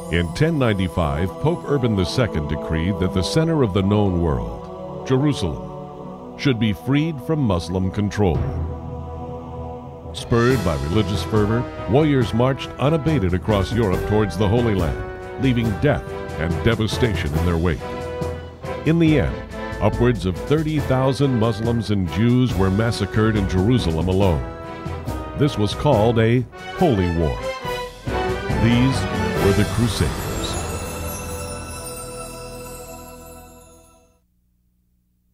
In 1095, Pope Urban II decreed that the center of the known world, Jerusalem, should be freed from Muslim control. Spurred by religious fervor, warriors marched unabated across Europe towards the Holy Land, leaving death and devastation in their wake. In the end, upwards of 30,000 Muslims and Jews were massacred in Jerusalem alone. This was called a Holy War. These were the Crusaders.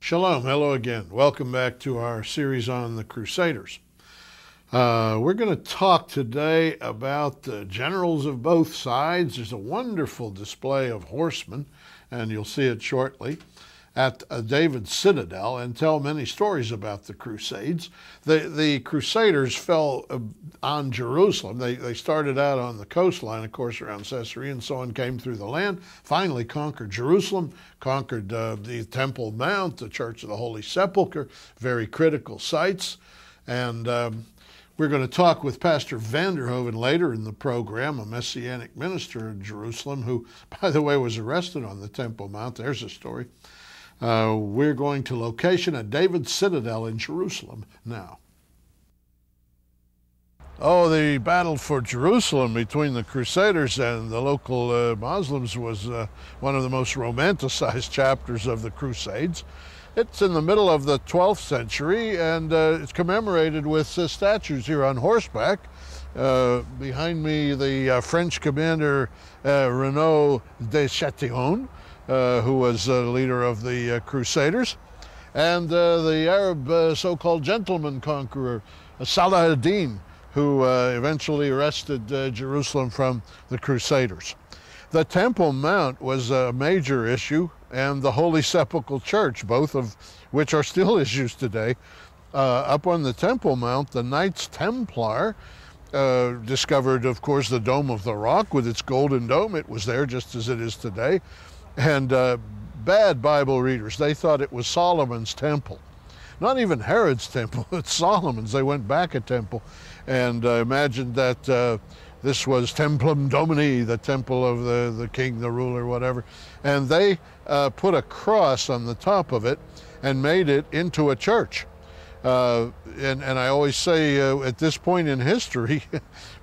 Shalom, hello again. Welcome back to our series on the Crusaders. We're going to talk today about the generals of both sides. There's a wonderful display of horsemen, and you'll see it shortly, at David's Citadel, and tell many stories about the Crusades. The Crusaders fell on Jerusalem. They started out on the coastline, of course, around Caesarea, and so on, came through the land, finally conquered Jerusalem, conquered the Temple Mount, the Church of the Holy Sepulcher, very critical sites. And we're going to talk with Pastor Hoeven later in the program, a Messianic minister in Jerusalem, who, by the way, was arrested on the Temple Mount. There's a story. We're going to location at David's Citadel in Jerusalem now. Oh, the battle for Jerusalem between the Crusaders and the local Muslims was one of the most romanticized chapters of the Crusades. It's in the middle of the 12th century, and it's commemorated with statues here on horseback. Behind me, the French commander Renaud de Chatillon, who was leader of the Crusaders, and the Arab so-called gentleman conqueror, Salah ad-Din, who eventually wrested Jerusalem from the Crusaders. The Temple Mount was a major issue, and the Holy Sepulchre Church, both of which are still issues today. Up on the Temple Mount, the Knights Templar discovered, of course, the Dome of the Rock with its golden dome. It was there just as it is today. And bad Bible readers, they thought it was Solomon's temple. Not even Herod's temple, it's Solomon's. They went back a temple and imagined that this was Templum Domini, the temple of the king, the ruler, whatever. And they put a cross on the top of it and made it into a church. And I always say at this point in history,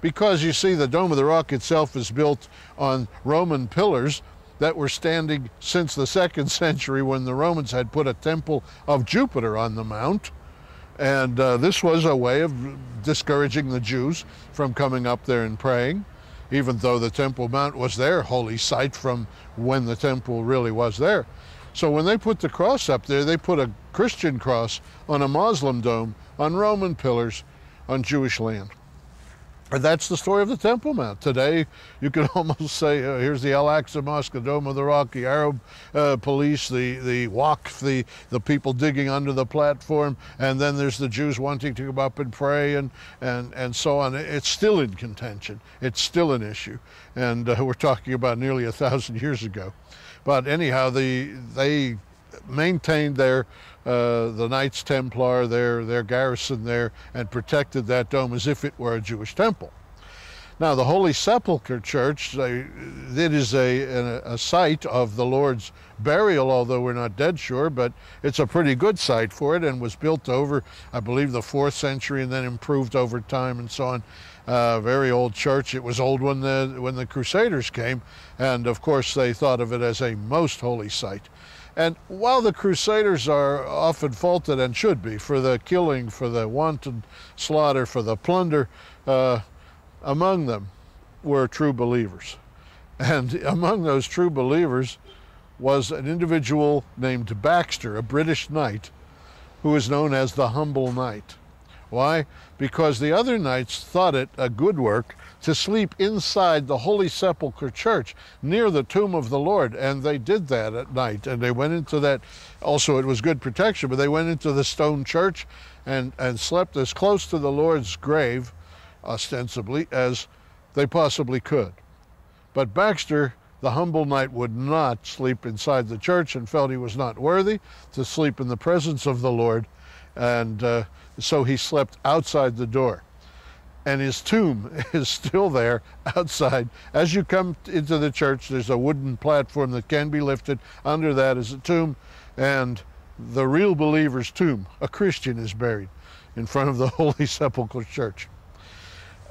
because you see the Dome of the Rock itself is built on Roman pillars that were standing since the 2nd century when the Romans had put a temple of Jupiter on the mount. And this was a way of discouraging the Jews from coming up there and praying, even though the Temple Mount was their holy site from when the temple really was there. So when they put the cross up there, they put a Christian cross on a Muslim dome, on Roman pillars, on Jewish land. And that's the story of the Temple Mount. Today, you could almost say, here's the Al-Aqsa Mosque, the Dome of the Rock, the Arab police, the Waqf, the people digging under the platform, and then there's the Jews wanting to come up and pray and so on. It's still in contention. It's still an issue. And we're talking about nearly 1,000 years ago. But anyhow, they maintained their the Knights Templar, their garrison there, and protected that dome as if it were a Jewish temple. Now, the Holy Sepulcher Church, it is a site of the Lord's burial, although we're not dead sure, but it's a pretty good site for it, and was built over, I believe, the 4th century, and then improved over time and so on. Very old church. It was old when the Crusaders came, and of course they thought of it as a most holy site. And while the Crusaders are often faulted, and should be, for the killing, for the wanton slaughter, for the plunder, among them were true believers. And among those true believers was an individual named Baxter, a British knight, who is known as the Humble Knight. Why? Because the other knights thought it a good work to sleep inside the Holy Sepulchre Church near the tomb of the Lord, and they did that at night. And they went into that, also it was good protection, but they went into the stone church and slept as close to the Lord's grave, ostensibly, as they possibly could. But Baxter, the humble knight, would not sleep inside the church and felt he was not worthy to sleep in the presence of the Lord, and so he slept outside the door. and his tomb is still there outside. As you come into the church, there's a wooden platform that can be lifted. Under that is a tomb, and the real believer's tomb, a Christian, is buried in front of the Holy Sepulcher church.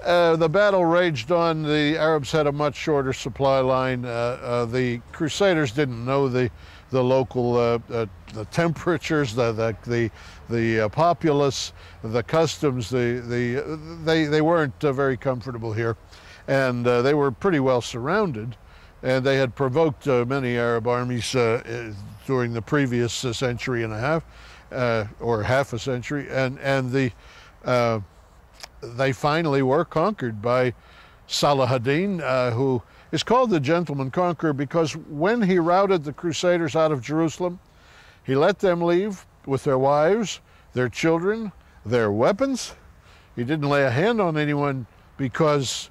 The battle raged on. The Arabs had a much shorter supply line. The Crusaders didn't know the local the temperatures, the populace, the customs. They weren't very comfortable here, and they were pretty well surrounded. And they had provoked many Arab armies during the previous century and a half, or half a century, and they finally were conquered by Saladin, who is called the gentleman conqueror because when he routed the Crusaders out of Jerusalem, he let them leave with their wives, their children, their weapons. He didn't lay a hand on anyone because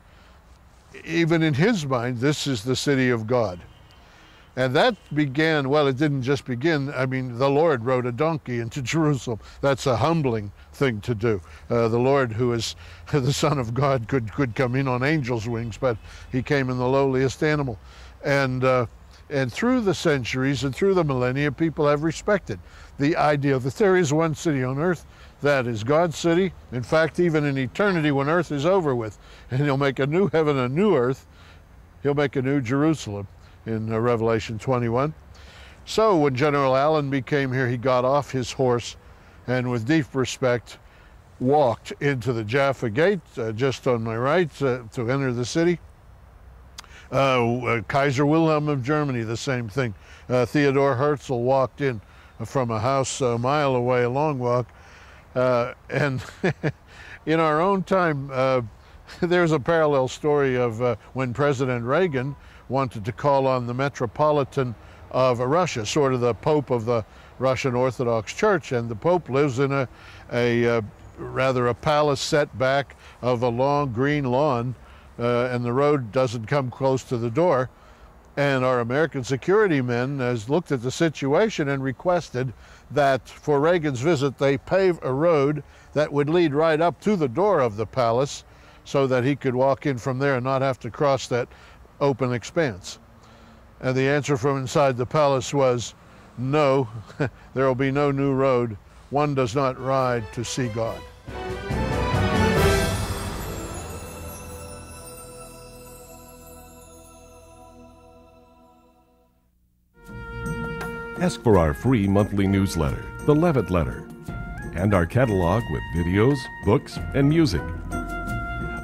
even in his mind, this is the city of God. And that began, well, it didn't just begin. I mean, the Lord rode a donkey into Jerusalem. That's a humbling thing to do. The Lord, who is the Son of God, could come in on angel's wings, but he came in the lowliest animal. And through the centuries and through the millennia, people have respected the idea that there is one city on earth that is God's city. In fact, even in eternity, when earth is over with, and he'll make a new heaven, a new earth, he'll make a new Jerusalem in Revelation 21. So when General Allen became here, he got off his horse and with deep respect walked into the Jaffa Gate, just on my right, to enter the city. Kaiser Wilhelm of Germany, the same thing. Theodore Herzl walked in from a house a mile away, a long walk. And in our own time, there's a parallel story of when President Reagan wanted to call on the Metropolitan of Russia, sort of the Pope of the Russian Orthodox Church, and the Pope lives in a palace set back of a long green lawn, and the road doesn't come close to the door. And our American security men has looked at the situation and requested that for Reagan's visit they pave a road that would lead right up to the door of the palace so that he could walk in from there and not have to cross that open expanse. And the answer from inside the palace was, no, there will be no new road. One does not ride to see God. Ask for our free monthly newsletter, The Levitt Letter, and our catalog with videos, books, and music.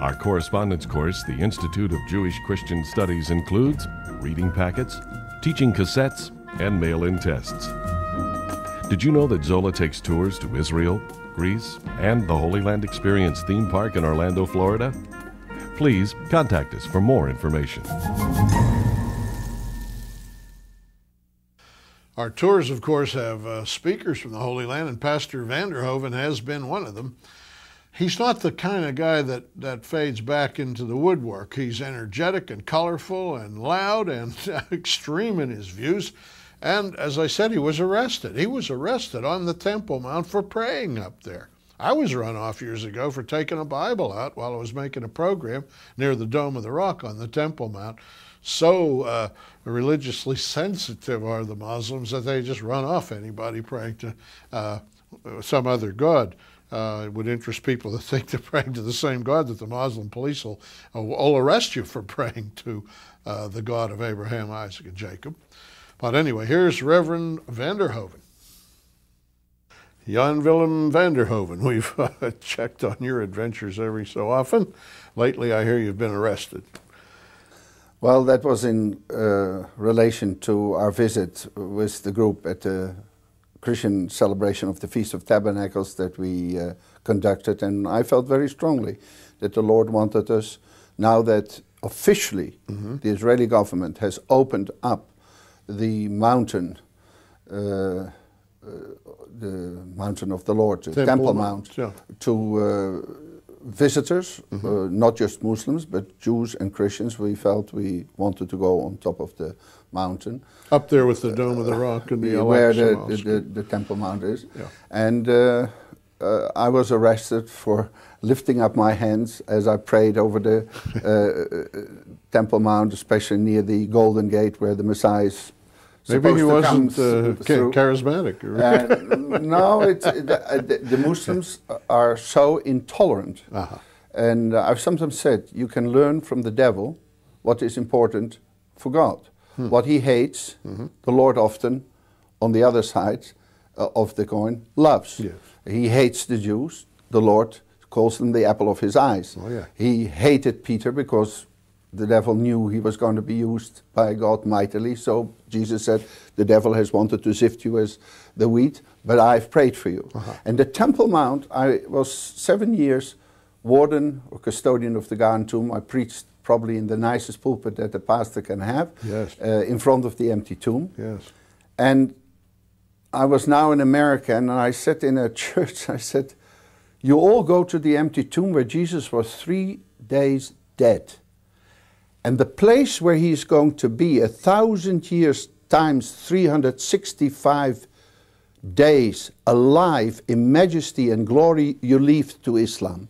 Our correspondence course, the Institute of Jewish Christian Studies, includes reading packets, teaching cassettes, and mail-in tests. Did you know that Zola takes tours to Israel, Greece, and the Holy Land Experience theme park in Orlando, Florida? Please contact us for more information. Our tours, of course, have speakers from the Holy Land, and Pastor Vanderhoven has been one of them. He's not the kind of guy that fades back into the woodwork. He's energetic and colorful and loud and extreme in his views. And as I said, he was arrested. He was arrested on the Temple Mount for praying up there. I was run off years ago for taking a Bible out while I was making a program near the Dome of the Rock on the Temple Mount. So religiously sensitive are the Muslims that they just run off anybody praying to some other god. It would interest people to think they're praying to the same God that the Muslim police will arrest you for praying to the God of Abraham, Isaac, and Jacob. But anyway, here's Reverend Vanderhoven. Jan Willem Vanderhoven, we've checked on your adventures every so often. Lately, I hear you've been arrested. Well, that was in relation to our visit with the group at the Christian celebration of the Feast of Tabernacles that we conducted, and I felt very strongly that the Lord wanted us, now that officially the Israeli government has opened up the mountain, the mountain of the Lord, the Temple Mount, to visitors, not just Muslims, but Jews and Christians. We felt we wanted to go on top of the mountain. Up there with the Dome of the Rock and the where the Temple Mount is. Yeah. And I was arrested for lifting up my hands as I prayed over the Temple Mount, especially near the Golden Gate where the Messiah is Maybe he wasn't charismatic. No, the Muslims are so intolerant. And I've sometimes said, you can learn from the devil what is important for God. What he hates, the Lord often, on the other side of the coin, loves. Yes. He hates the Jews. The Lord calls them the apple of his eyes. Oh, yeah. He hated Peter because the devil knew he was going to be used by God mightily. So Jesus said, the devil has wanted to sift you as the wheat, but I've prayed for you. And the Temple Mount, I was 7 years warden or custodian of the Garden Tomb. I preached probably in the nicest pulpit that a pastor can have, yes. In front of the empty tomb. Yes. And I was now in America, and I sat in a church. I said, you all go to the empty tomb where Jesus was 3 days dead. And the place where he's going to be 1,000 years times 365 days alive in majesty and glory, you leave to Islam.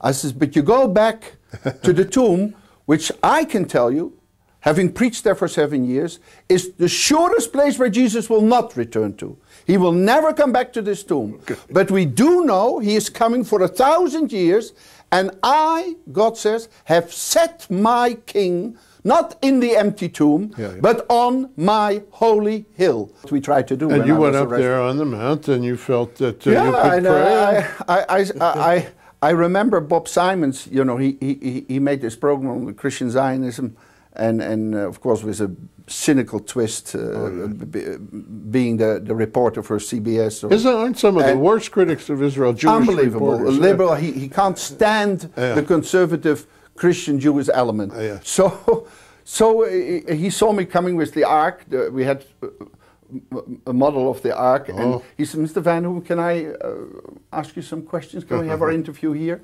I says, but you go back to the tomb, which I can tell you, having preached there for 7 years, is the surest place where Jesus will not return to. He will never come back to this tomb. But we do know he is coming for 1,000 years, and I, God says, have set my king, not in the empty tomb, but on my holy hill. What we tried to do. And you went up there on the mount, and you felt that you could pray. I remember Bob Simons, you know, he made this program on Christian Zionism, and of course with a cynical twist, being the reporter for CBS. Aren't some of the worst critics of Israel Jewish unbelievable, reporters? Liberal. He can't stand the conservative Christian Jewish element. So he saw me coming with the ark. We had a model of the ark, and he said, Mr. Van Hoeven, can I ask you some questions? Can we have our interview here?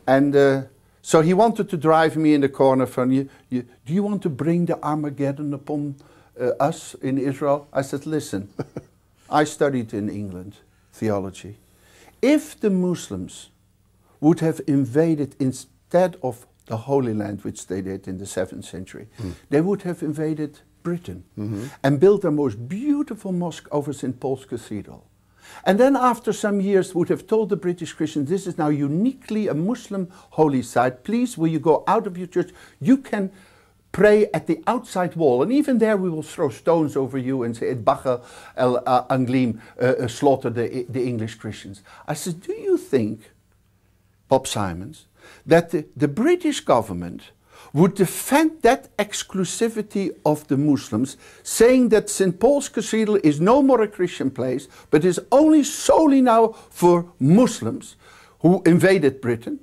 And so he wanted to drive me in the corner from do you want to bring the Armageddon upon us in Israel? I said, listen, I studied in England theology. If the Muslims would have invaded instead of the Holy Land, which they did in the 7th century, they would have invaded Britain and built the most beautiful mosque over St. Paul's Cathedral. And then after some years would have told the British Christians, this is now uniquely a Muslim holy site. Please, will you go out of your church? You can pray at the outside wall. And even there we will throw stones over you and say, Bacha el Anglim, slaughter the English Christians. I said, do you think, Bob Simons, that the British government would defend that exclusivity of the Muslims, saying that St. Paul's Cathedral is no more a Christian place, but is only solely now for Muslims who invaded Britain?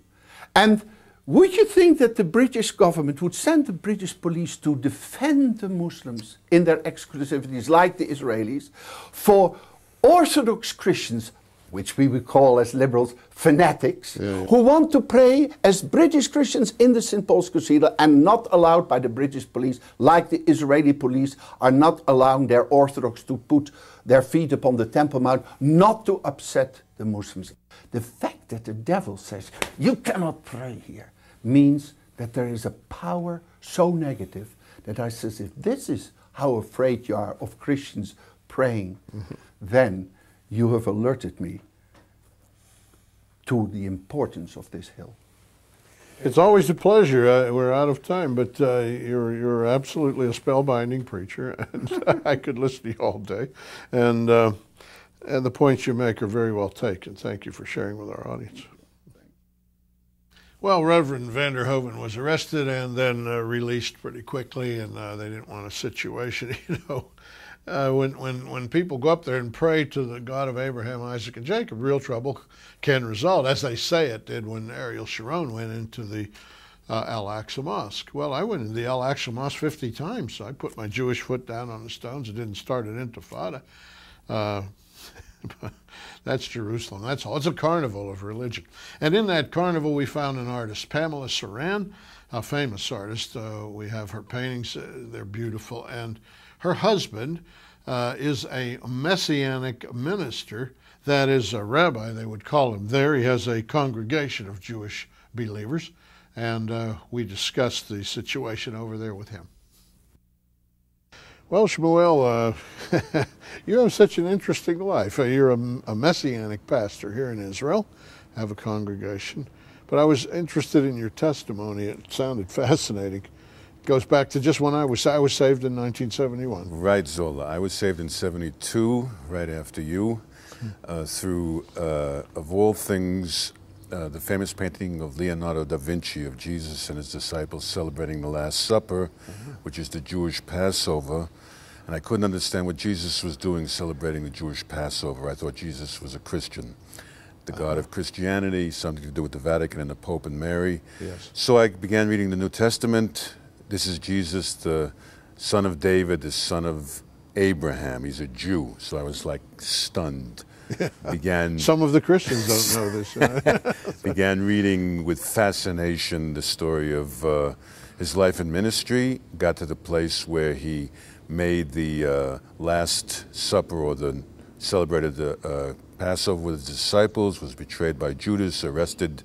And would you think that the British government would send the British police to defend the Muslims in their exclusivities, like the Israelis, for Orthodox Christians, which we would call as liberals fanatics, who want to pray as British Christians in the St. Paul's Cathedral and not allowed by the British police, like the Israeli police are not allowing their Orthodox to put their feet upon the Temple Mount, not to upset the Muslims. The fact that the devil says, you cannot pray here, means that there is a power so negative that I says, if this is how afraid you are of Christians praying, then you have alerted me to the importance of this hill. It's always a pleasure. We're out of time, but you're absolutely a spellbinding preacher, and I could listen to you all day. And the points you make are very well taken. Thank you for sharing with our audience. Well, Reverend van der Hoeven was arrested and then released pretty quickly, and they didn't want a situation, you know. When people go up there and pray to the God of Abraham, Isaac, and Jacob, real trouble can result, as they say it did when Ariel Sharon went into the Al-Aqsa Mosque. Well, I went into the Al-Aqsa Mosque 50 times. So I put my Jewish foot down on the stones. It didn't start an intifada. That's Jerusalem. That's all. It's a carnival of religion. And in that carnival, we found an artist, Shmuel Suran, a famous artist. We have her paintings. They're beautiful. And her husband is a Messianic minister that is a rabbi, they would call him there. He has a congregation of Jewish believers, and we discussed the situation over there with him. Well, Shmuel, you have such an interesting life. You're a Messianic pastor here in Israel, have a congregation. But I was interested in your testimony. It sounded fascinating. It goes back to just when I was saved in 1971. Right, Zola. I was saved in 72, right after you, through, of all things, the famous painting of Leonardo da Vinci of Jesus and his disciples celebrating the Last Supper, which is the Jewish Passover. And I couldn't understand what Jesus was doing celebrating the Jewish Passover. I thought Jesus was a Christian, the God of Christianity, something to do with the Vatican and the Pope and Mary. Yes. So I began reading the New Testament. This is Jesus, the son of David, the son of Abraham. He's a Jew. So I was like stunned. Some of the Christians don't know this. Began reading with fascination the story of his life and ministry. Got to the place where he made the Last Supper, or celebrated the Passover with his disciples, was betrayed by Judas, arrested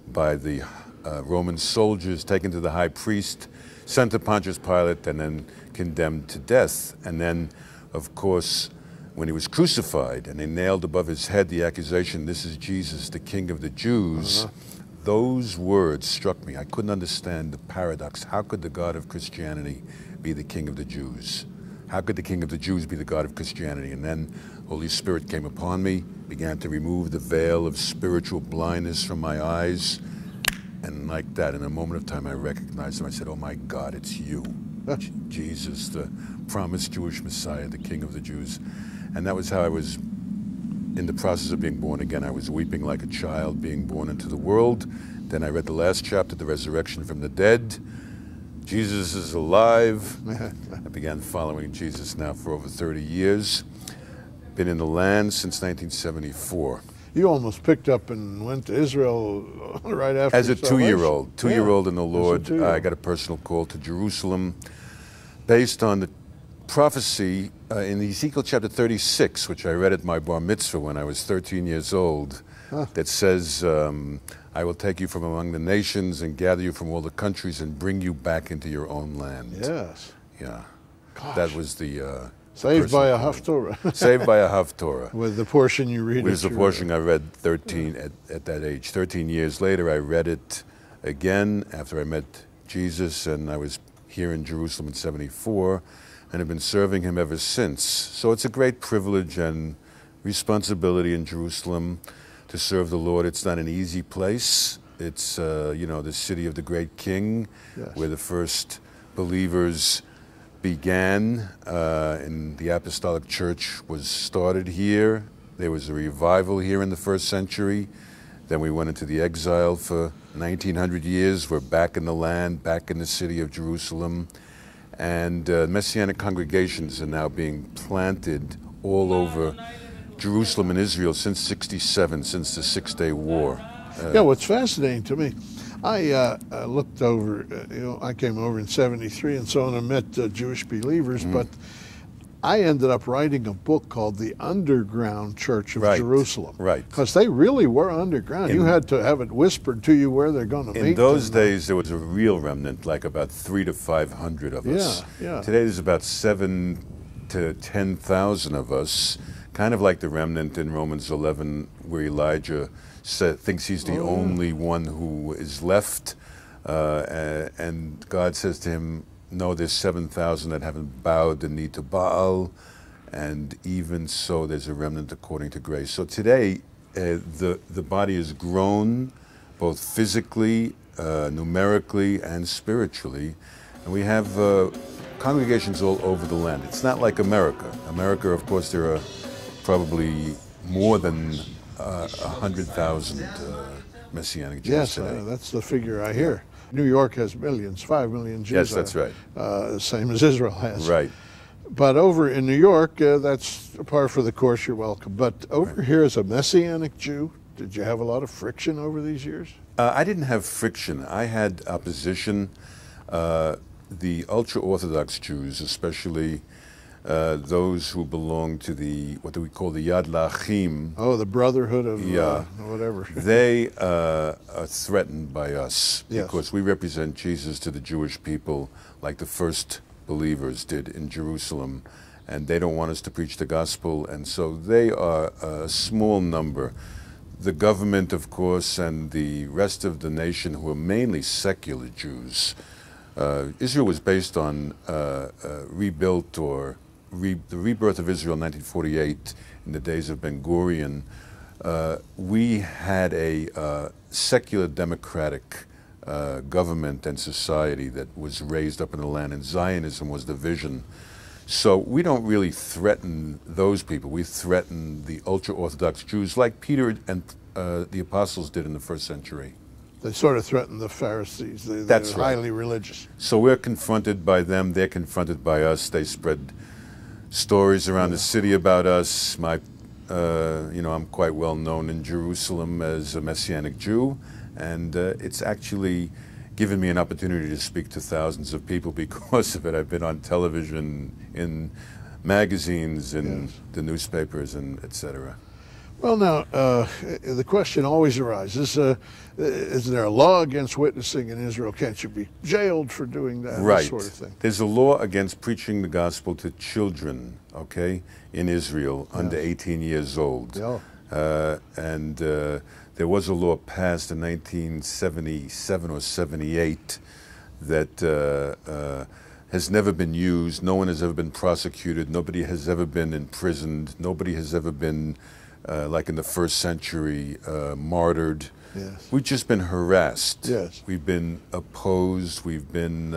by the Roman soldiers, taken to the high priest, sent to Pontius Pilate, and then condemned to death. And then, of course, when he was crucified and they nailed above his head the accusation, "This is Jesus, the King of the Jews," those words struck me. I couldn't understand the paradox. How could the God of Christianity be the King of the Jews? How could the King of the Jews be the God of Christianity? And then Holy Spirit came upon me, began to remove the veil of spiritual blindness from my eyes. And like that, in a moment of time, I recognized him. I said, "Oh my God, it's you, Jesus, the promised Jewish Messiah, the King of the Jews." And that was how I was in the process of being born again. I was weeping like a child being born into the world. Then I read the last chapter, the resurrection from the dead. Jesus is alive. I began following Jesus now for over 30 years. Been in the land since 1974. You almost picked up and went to Israel right after. As a two-year-old in the Lord, I got a personal call to Jerusalem based on the prophecy in Ezekiel chapter 36, which I read at my bar mitzvah when I was 13 years old, that says, "I will take you from among the nations and gather you from all the countries and bring you back into your own land." Yes. Yeah. Gosh. That was the... Saved by a Haftorah. Saved by a Haftorah. With the portion you read. With the portion I read 13 at that age. 13 years later, I read it again after I met Jesus, and I was here in Jerusalem in 74, and have been serving him ever since. So it's a great privilege and responsibility in Jerusalem to serve the Lord. It's not an easy place. It's, you know, the city of the great King, where the first believers began, and the Apostolic Church was started here. There was a revival here in the first century. Then we went into the exile for 1900 years. We're back in the land, back in the city of Jerusalem. And Messianic congregations are now being planted all over Jerusalem and Israel since '67, since the Six-Day War. Yeah, what's fascinating to me, I looked over, you know, I came over in '73 and so on, and met Jewish believers, but I ended up writing a book called The Underground Church of Jerusalem. Right. Because they really were underground. You had to have it whispered to you where they're going to meet. In those days, there was a real remnant, like about 300 to 500 of us. Yeah. Today, there's about 7,000 to 10,000 of us, kind of like the remnant in Romans 11, where Elijah thinks he's the only one who is left, and God says to him, "No, there's 7,000 that haven't bowed the knee to Baal, and even so there's a remnant according to grace." So today, the body has grown both physically, numerically, and spiritually, and we have congregations all over the land. It's not like America. America, of course, there are probably more than 100,000 Messianic Jews today. Yes, that's the figure I hear. New York has millions, 5 million Jews. Yes, that's right. Same as Israel has. Right. But over in New York, that's par for the course, you're welcome. But over here as a Messianic Jew, did you have a lot of friction over these years? I didn't have friction. I had opposition. The ultra-Orthodox Jews, especially those who belong to the, what do we call, the Yad Lachim. Oh, the Brotherhood of whatever. They are threatened by us Yes. because we represent Jesus to the Jewish people like the first believers did in Jerusalem, and they don't want us to preach the gospel, and so they are a small number. The government, of course, and the rest of the nation, who are mainly secular Jews. Israel was based on rebuilt or the rebirth of Israel in 1948 in the days of Ben Gurion. We had a secular democratic government and society that was raised up in the land, and Zionism was the vision. So we don't really threaten those people. We threaten the ultra-Orthodox Jews like Peter and the apostles did in the first century. They sort of threaten the Pharisees. They're highly religious. So we're confronted by them. They're confronted by us. They spread stories around the city about us. I'm quite well known in Jerusalem as a Messianic Jew, and it's actually given me an opportunity to speak to thousands of people because of it. I've been on television, in magazines, in the newspapers, and etc. Well, now, the question always arises, is there a law against witnessing in Israel? Can't you be jailed for doing that? Right. That sort of thing. There's a law against preaching the gospel to children, okay, in Israel, under 18 years old. Yeah. There was a law passed in 1977 or 78 that has never been used. No one has ever been prosecuted. Nobody has ever been imprisoned. Nobody has ever been, like in the first century, martyred. Yes. We've just been harassed. Yes. We've been opposed. We've been,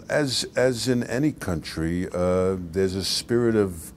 as in any country, there's a spirit of,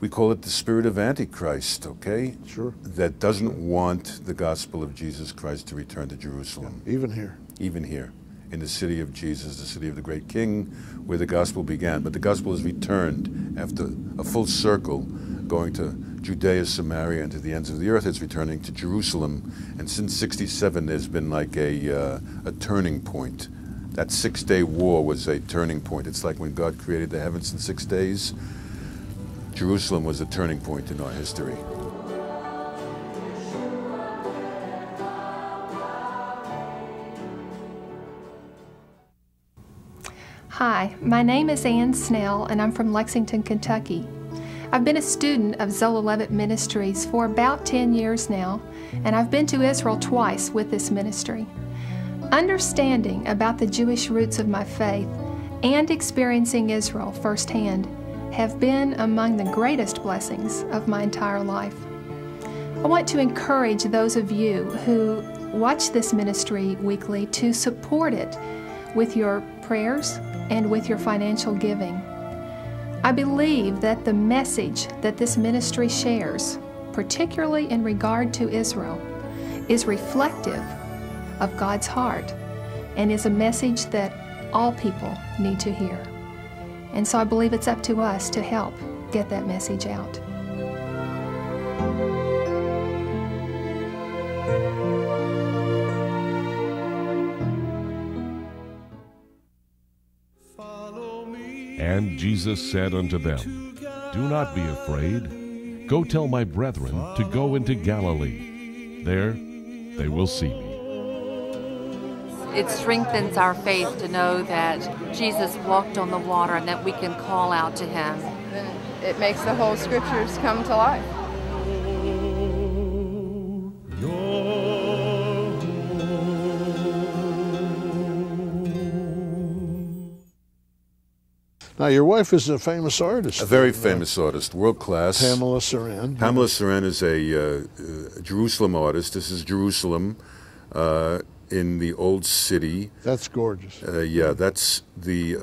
we call it the spirit of Antichrist, okay? Sure. That doesn't want the gospel of Jesus Christ to return to Jerusalem. Yeah, even here. Even here, in the city of Jesus, the city of the great King, where the gospel began. But the gospel has returned after a full circle, going to Judea, Samaria, and to the ends of the earth. It's returning to Jerusalem. And since 67, there's been like a turning point. That 6-day war was a turning point. It's like when God created the heavens in 6 days. Jerusalem was a turning point in our history. Hi, my name is Ann Snell, and I'm from Lexington, Kentucky. I've been a student of Zola Levitt Ministries for about 10 years now, and I've been to Israel twice with this ministry. Understanding about the Jewish roots of my faith and experiencing Israel firsthand have been among the greatest blessings of my entire life. I want to encourage those of you who watch this ministry weekly to support it with your prayers and with your financial giving. I believe that the message that this ministry shares, particularly in regard to Israel, is reflective of God's heart and is a message that all people need to hear. And so I believe it's up to us to help get that message out. And Jesus said unto them, Do not be afraid. Go tell my brethren to go into Galilee. There they will see me. It strengthens our faith to know that Jesus walked on the water and that we can call out to him. It makes the whole scriptures come to life. Now, your wife is a famous artist. A very famous artist, world class. Pamela Suran. Pamela Suran is a Jerusalem artist. This is Jerusalem in the old city. That's gorgeous. Yeah, that's the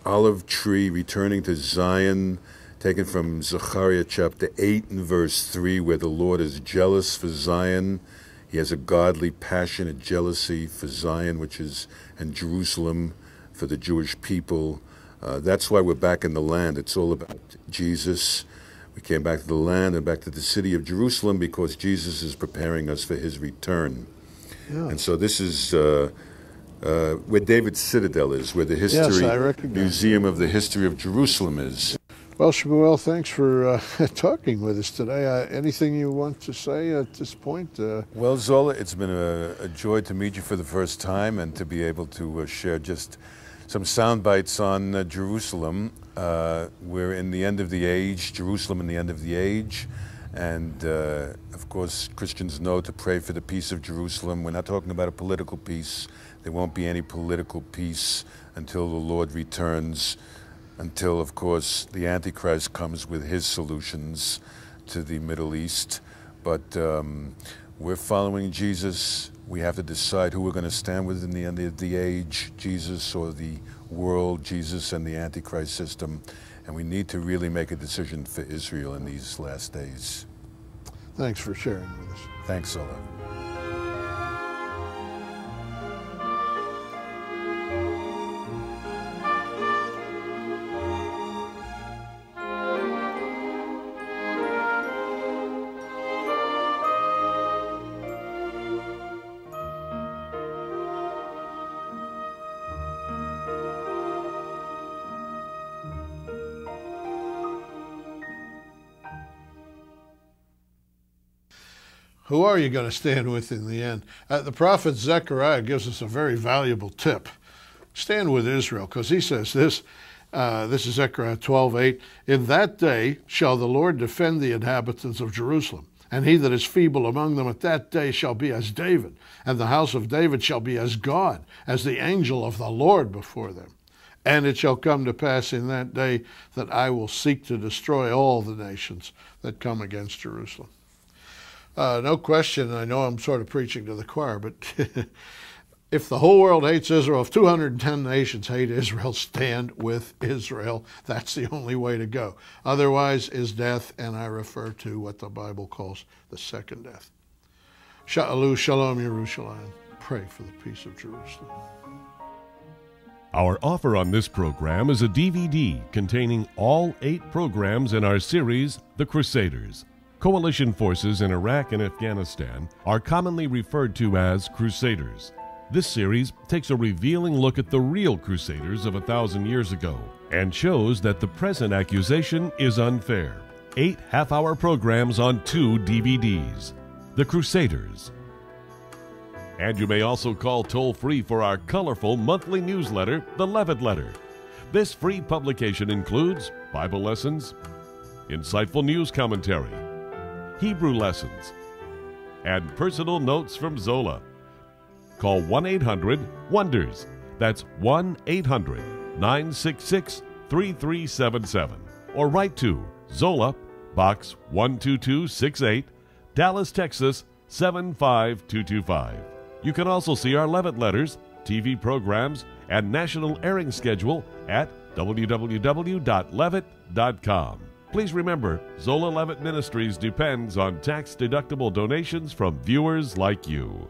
olive tree returning to Zion, taken from Zechariah chapter 8 and verse 3, where the Lord is jealous for Zion. He has a godly, passionate jealousy for Zion, which is, and Jerusalem, for the Jewish people. That's why we're back in the land. It's all about Jesus. We came back to the land and back to the city of Jerusalem because Jesus is preparing us for his return. Yeah. And so this is where David's Citadel is, where the Yes, I recognize Museum of the History of Jerusalem is. Well, Shmuel, thanks for talking with us today. Anything you want to say at this point? Well, Zola, it's been a joy to meet you for the first time and to be able to share just some sound bites on Jerusalem. We're in the end of the age, Jerusalem in the end of the age. And of course, Christians know to pray for the peace of Jerusalem. We're not talking about a political peace. There won't be any political peace until the Lord returns, until, of course, the Antichrist comes with his solutions to the Middle East. But we're following Jesus. We have to decide who we're going to stand with in the end of the age, Jesus or the world, Jesus and the Antichrist system. And we need to really make a decision for Israel in these last days. Thanks for sharing with us. Thanks, Zola. Who are you going to stand with in the end? The prophet Zechariah gives us a very valuable tip. Stand with Israel, because he says this. This is Zechariah 12:8. In that day shall the Lord defend the inhabitants of Jerusalem, and he that is feeble among them at that day shall be as David, and the house of David shall be as God, as the angel of the Lord before them. And it shall come to pass in that day that I will seek to destroy all the nations that come against Jerusalem. No question, I know I'm sort of preaching to the choir, but if the whole world hates Israel, if 210 nations hate Israel, stand with Israel. That's the only way to go. Otherwise is death, and I refer to what the Bible calls the second death. Sha'alu Shalom Yerushalayim. Pray for the peace of Jerusalem. Our offer on this program is a DVD containing all 8 programs in our series, The Crusaders. Coalition forces in Iraq and Afghanistan are commonly referred to as Crusaders. This series takes a revealing look at the real Crusaders of 1,000 years ago and shows that the present accusation is unfair. 8 half-hour programs on 2 DVDs. The Crusaders. And you may also call toll-free for our colorful monthly newsletter, The Levitt Letter. This free publication includes Bible lessons, insightful news commentary, Hebrew lessons, and personal notes from Zola. Call 1-800-WONDERS. That's 1-800-966-3377. Or write to Zola, Box 12268, Dallas, Texas 75225. You can also see our Levitt letters, TV programs, and national airing schedule at www.levitt.com. Please remember, Zola Levitt Ministries depends on tax-deductible donations from viewers like you.